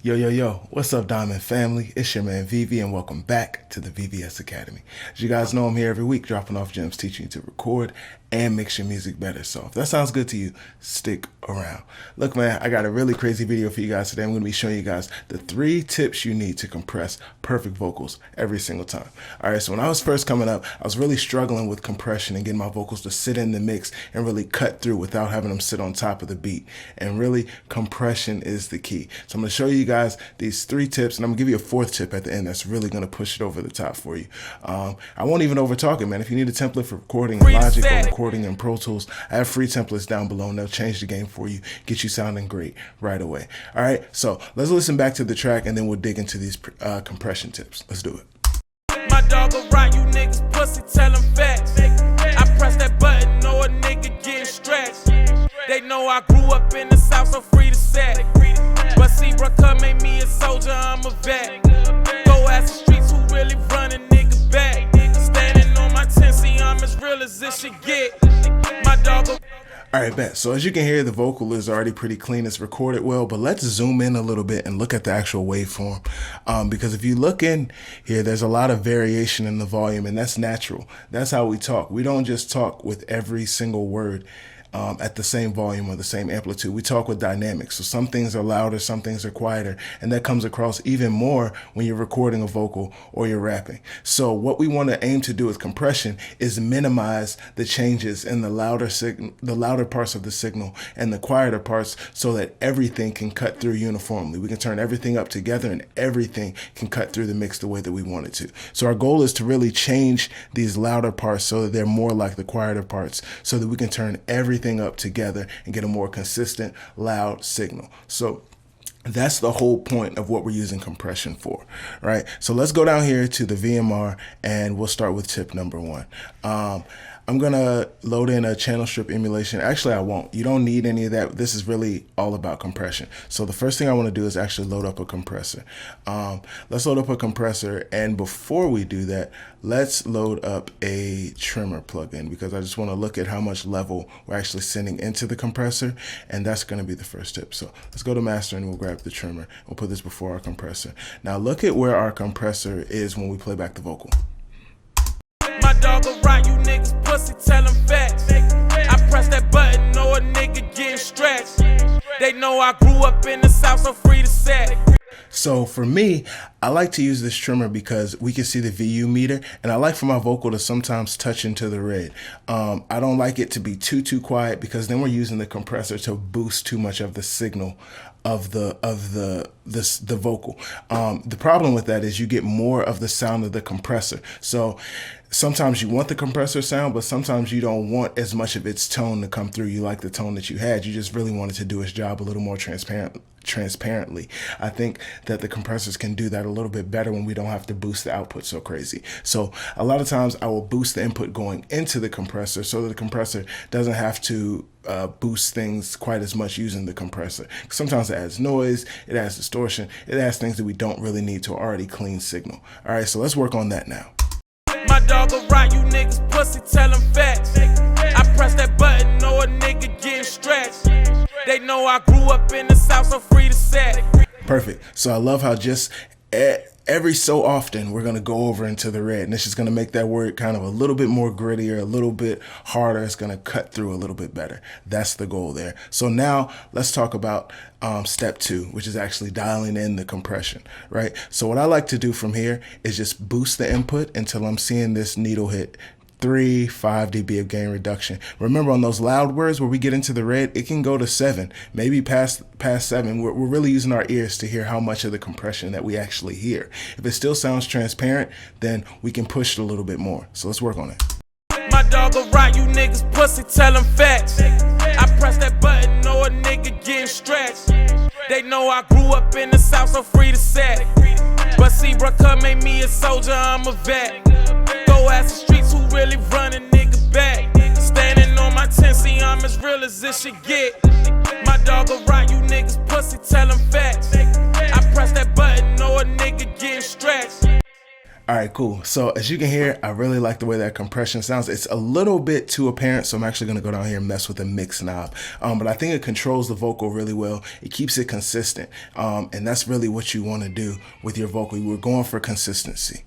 Yo, what's up, Diamond family? It's your man VV, and welcome back to the VVS Academy. As you guys know, I'm here every week dropping off gems, teaching you to record and mix your music better. So if that sounds good to you, stick around. Look, man, I got a really crazy video for you guys today. I'm going to be showing you guys the 3 tips you need to compress perfect vocals every single time. All right, so when I was first coming up, I was really struggling with compression and getting my vocals to sit in the mix and really cut through without having them sit on top of the beat. And really, compression is the key. So I'm going to show you guys these 3 tips, and I'm going to give you a 4th tip at the end that's really going to push it over the top for you. I won't even overtalk it, man. If you need a template for recording in Logic or recording in Pro Tools, I have free templates down below, and they'll change the game for you, get you sounding great right away. All right, so let's listen back to the track, and then we'll dig into these compression tips. Let's do it. My dog will ride you niggas pussy, tell them facts. I press that button, know a nigga getting stretched. They know I grew up in the South, so free to set. But see, bruh, made me a soldier, I'm a vet. Go ask the streets who really run a nigga back. Standing on my 10, see, I'm as real as this should get. My dog will... All right, bet. So as you can hear, the vocal is already pretty clean. It's recorded well, but let's zoom in a little bit and look at the actual waveform. Because if you look in here, there's a lot of variation in the volume, and that's natural. That's how we talk. We don't just talk with every single word at the same volume or the same amplitude. We talk with dynamics. So some things are louder, some things are quieter, and that comes across even more when you're recording a vocal or you're rapping. So what we want to aim to do with compression is minimize the changes in the louder parts of the signal and the quieter parts, so that everything can cut through uniformly. We can turn everything up together and everything can cut through the mix the way that we want it to. So our goal is to really change these louder parts so that they're more like the quieter parts, so that we can turn everything up together and get a more consistent, loud signal. So that's the whole point of what we're using compression for, right? So let's go down here to the VMR, and we'll start with tip number 1. I'm gonna load in a channel strip emulation. Actually, I won't. You don't need any of that. This is really all about compression. So the first thing I want to do is actually load up a compressor. Let's load up a compressor, and before we do that, let's load up a trimmer plugin, because I just want to look at how much level we're actually sending into the compressor, and that's going to be the first tip. So let's go to master, and we'll grab the trimmer. We'll put this before our compressor. Now look at where our compressor is when we play back the vocal. My dog will ride you niggas pussy, tell them facts. I press that button, know a nigga getting stretched. They know I grew up in the South, so free to set. So for me, I like to use this trimmer because we can see the VU meter, and I like for my vocal to sometimes touch into the red. I don't like it to be too quiet, because then we're using the compressor to boost too much of the signal of the vocal. The problem with that is you get more of the sound of the compressor. So sometimes you want the compressor sound, but sometimes you don't want as much of its tone to come through. You like the tone that you had. You just really wanted to do its job a little more transparently. I think that the compressors can do that a little bit better when we don't have to boost the output so crazy. So a lot of times I will boost the input going into the compressor, so that the compressor doesn't have to boost things quite as much using the compressor. Sometimes it adds noise, it adds distortion, it adds things that we don't really need to an already clean signal. All right, so let's work on that now. My dog will ride you niggas pussy, tell them facts. I press that button, know a nigga getting stretched. They know I grew up in the South, so free to set. Perfect. So I love how just every so often we're going to go over into the red, and it's just going to make that word kind of a little bit more grittier, a little bit harder. It's going to cut through a little bit better. That's the goal there. So now let's talk about step 2, which is actually dialing in the compression, right? So what I like to do from here is just boost the input until I'm seeing this needle hit 5 dB of gain reduction. Remember, on those loud words where we get into the red, it can go to 7, maybe past 7. We're really using our ears to hear how much of the compression that we actually hear. If it still sounds transparent, then we can push it a little bit more. So let's work on it. My dog will ride you niggas pussy, tell them facts. I press that button, know a nigga getting stretched. They know I grew up in the South, so free to set. But see, bruh, made me a soldier, I'm a vet. Go ask the streets who really run a nigga back. Standing on my 10, see, I'm as real as this should get. My dog will ride you niggas pussy, tell them facts. I press that button, know a nigga getting stretched. All right, cool. So as you can hear, I really like the way that compression sounds. It's a little bit too apparent, so I'm actually going to go down here and mess with the mix knob. But I think it controls the vocal really well. It keeps it consistent, and that's really what you want to do with your vocal. We're going for consistency.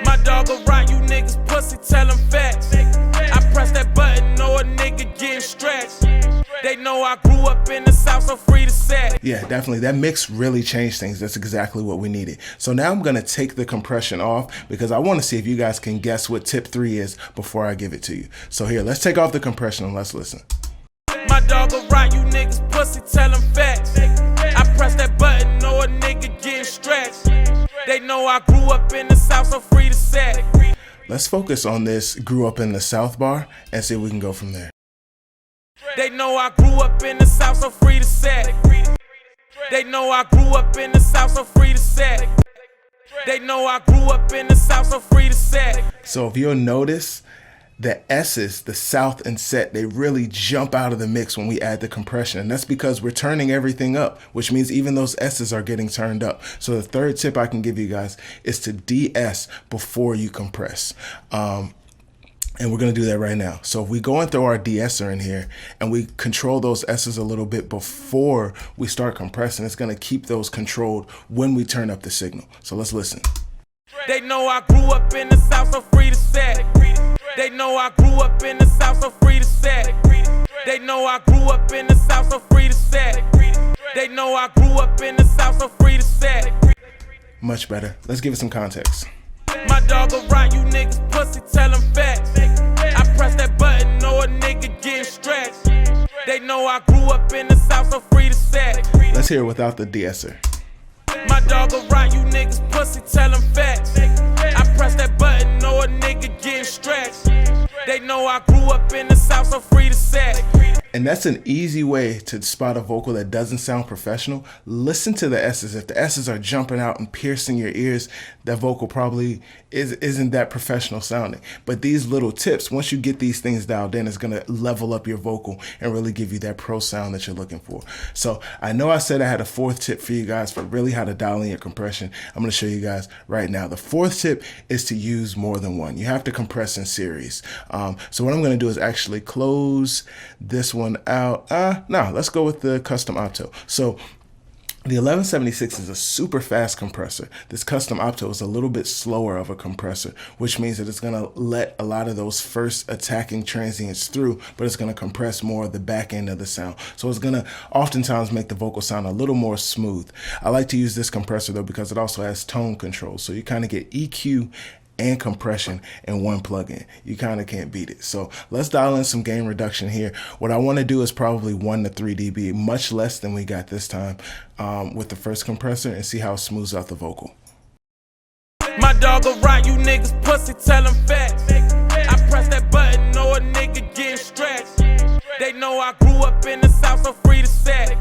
My dog will ride you niggas pussy, tell them facts. I press that button, know a nigga getting stretched. They know I grew up in the South, so free to say. Yeah, definitely. That mix really changed things. That's exactly what we needed. So now I'm going to take the compression off because I want to see if you guys can guess what tip 3 is before I give it to you. So here, let's take off the compression and let's listen. My dog will ride you niggas pussy, tell them facts. I press that button, know a nigga getting stretched. They know I grew up in the South, so free to say. Let's focus on this grew up in the South bar and see if we can go from there. They know I grew up in the South, so free to say. They know I grew up in the South, so free to say. They know I grew up in the South, so free to say. So if you'll notice, the S's, the South and set, they really jump out of the mix when we add the compression. And that's because we're turning everything up, which means even those S's are getting turned up. So the third tip I can give you guys is to de-S before you compress. And we're going to do that right now. So if we go and throw our de-esser in here and we control those S's a little bit before we start compressing, it's going to keep those controlled when we turn up the signal. So let's listen. They know I grew up in the South, so free to say. They know I grew up in the South, so free to say. They know I grew up in the South, so free to say. They know I grew up in the South, so free to say. Much better. Let's give it some context. My dog will ride you niggas pussy, tell them facts. I press that button, know a nigga getting stretched. They know I grew up in the South, so free to say. Let's hear it without the de-esser. My dog will ride you niggas pussy, tell them facts. I press that button, know a nigga getting stretched. They know I grew up in the South, so free to say. And that's an easy way to spot a vocal that doesn't sound professional. Listen to the S's. If the S's are jumping out and piercing your ears, that vocal probably isn't that professional sounding. But these little tips, once you get these things dialed in, it's going to level up your vocal and really give you that pro sound that you're looking for. So I know I said I had a 4th tip for you guys for really how to dial in your compression. I'm going to show you guys right now. The 4th tip is to use more than one. You have to compress in series. So what I'm going to do is actually close this one out. No, let's go with the custom opto. So the 1176 is a super fast compressor. This custom opto is a little bit slower of a compressor, which means that it's going to let a lot of those first attacking transients through, but it's going to compress more of the back end of the sound. So it's going to oftentimes make the vocal sound a little more smooth. I like to use this compressor though because it also has tone control. So you kind of get EQ and compression in one plugin. You kind of can't beat it. So let's dial in some gain reduction here. What I want to do is probably 1 to 3 dB, much less than we got this time with the first compressor, and see how it smooths out the vocal. My dog will ride you niggas pussy, tell them facts. I press that button, know a nigga getting stretched. They know I grew up in the South, so free to say.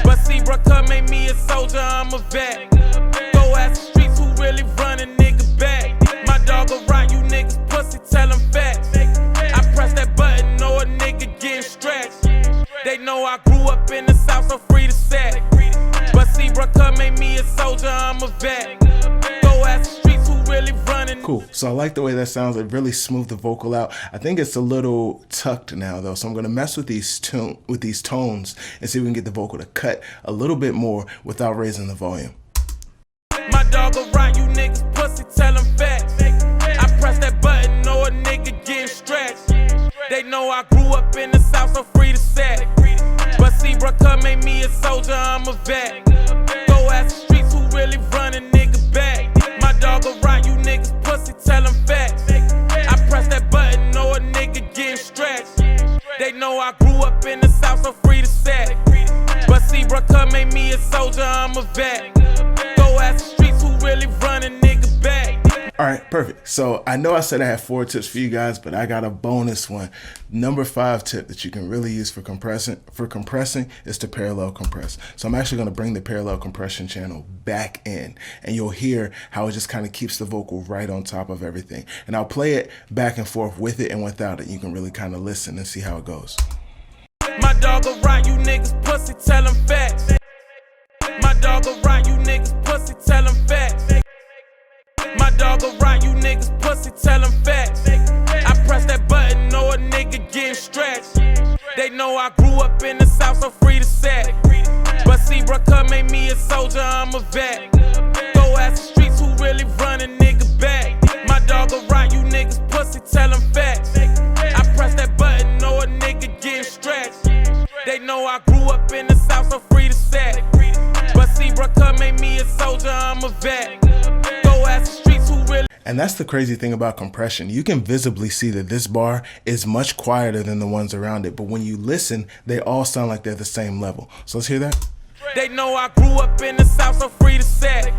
But see, bruh, made me a soldier, I'm a vet. Go ask the streets who really run a nigga back. My dog will ride you niggas pussy, tell them facts. I press that button, know a nigga getting stretched. They know I grew up in the South, so free to say. But see, bruh, made me a soldier, I'm a vet. Go ask the streets who really running. Cool. So I like the way that sounds. It really smoothed the vocal out. I think it's a little tucked now though, so I'm going to mess with these tones and see if we can get the vocal to cut a little bit more without raising the volume. My dog will ride you niggas pussy, tell them facts. I press that button, know a nigga getting stretched. They know I grew up in the South, so free to say. But see, bruh, made me a soldier, I'm a vet. Go ask the streets who really run a nigga back. My dog will ride you niggas pussy, tell them facts. I press that button, know a nigga getting stretched. They know I grew up in the South, so free to say. But see, bruh, made me a soldier, I'm a vet. Go ask the streets who really run a nigga back. All right, perfect. So I know I said I had 4 tips for you guys, but I got a bonus one. Number 5 tip that you can really use for compressing is to parallel compress. So I'm actually going to bring the parallel compression channel back in, and you'll hear how it just kind of keeps the vocal right on top of everything. And I'll play it back and forth with it and without it. You can really kind of listen and see how it goes. My dog will ride you niggas pussy, tell them facts. My dog will ride you niggas pussy, tell them facts. My dog will They know I grew up in the South, so free to set. But see, bruh, made me a soldier, I'm a vet. Go ask the streets who really run a nigga back. My dog will ride you niggas pussy, tell them facts. I press that button, know a nigga getting stretched. They know I grew up in the South, so free to set. But see, bruh, made me a soldier, I'm a vet. Go ask the streets who really. And that's the crazy thing about compression. You can visibly see that this bar is much quieter than the ones around it, but when you listen, they all sound like they're the same level. So let's hear that. They know I grew up in the South, so free to set.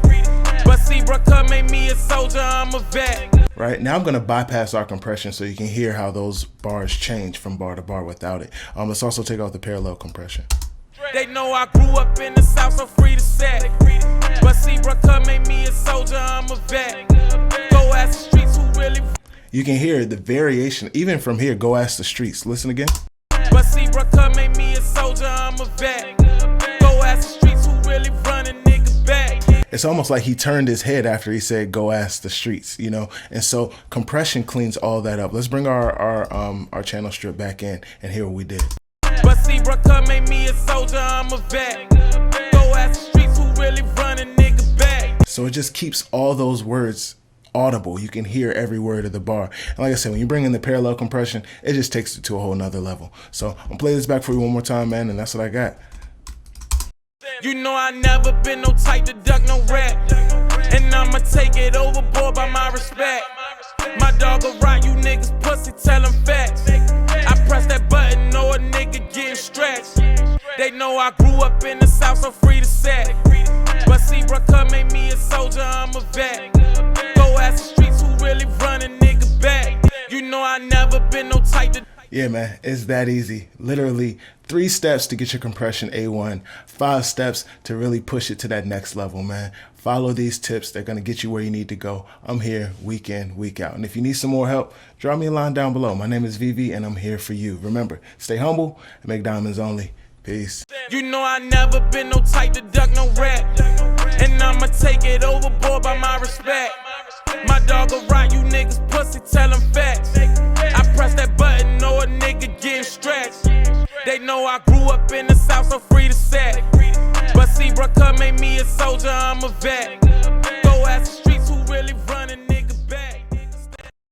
But see, bruh, made me a soldier, I'm a vet. Right, now I'm going to bypass our compression so you can hear how those bars change from bar to bar without it. Let's also take out the parallel compression. They know I grew up in the South, so free to set. But see, bruh, made me a soldier, I'm a vet. Go ask the streets who really. You can hear the variation, even from here, go ask the streets. Listen again. But see, bruh, made me a soldier, I'm a vet. Go ask the streets who really run a nigga back. It's almost like he turned his head after he said, go ask the streets, you know? And so compression cleans all that up. Let's bring our channel strip back in and hear what we did. But see, bruh, made me a soldier, I'm a vet. Go ask the streets who really run a nigga back. So it just keeps all those words audible. You can hear every word of the bar. And like I said, when you bring in the parallel compression, it just takes it to a whole nother level. So I'm gonna play this back for you one more time, man, and that's what I got. You know I never been no type to duck no rap. And I'ma take it overboard by my respect. My dog will ride you niggas pussy, tell them facts. I press that button, know a nigga getting stretched. They know I grew up in the South, so free to set. But see, bruh, made me a soldier, I'm a vet. Go ask the streets who really run a nigga back. You know I never been no type to. Yeah, man, it's that easy. Literally 3 steps to get your compression A1, 5 steps to really push it to that next level, man. Follow these tips. They're going to get you where you need to go. I'm here week in, week out. And if you need some more help, drop me a line down below. My name is VV and I'm here for you. Remember, stay humble and make diamonds only. Peace. You know I never been no type to duck no rap. And I'ma take it overboard by my respect. My dog will ride you niggas pussy, tell them facts. I press that button, know a nigga getting stretched. They know I grew up in the South, so free to set. But see, bruh, made me a soldier, I'm a vet. Go ask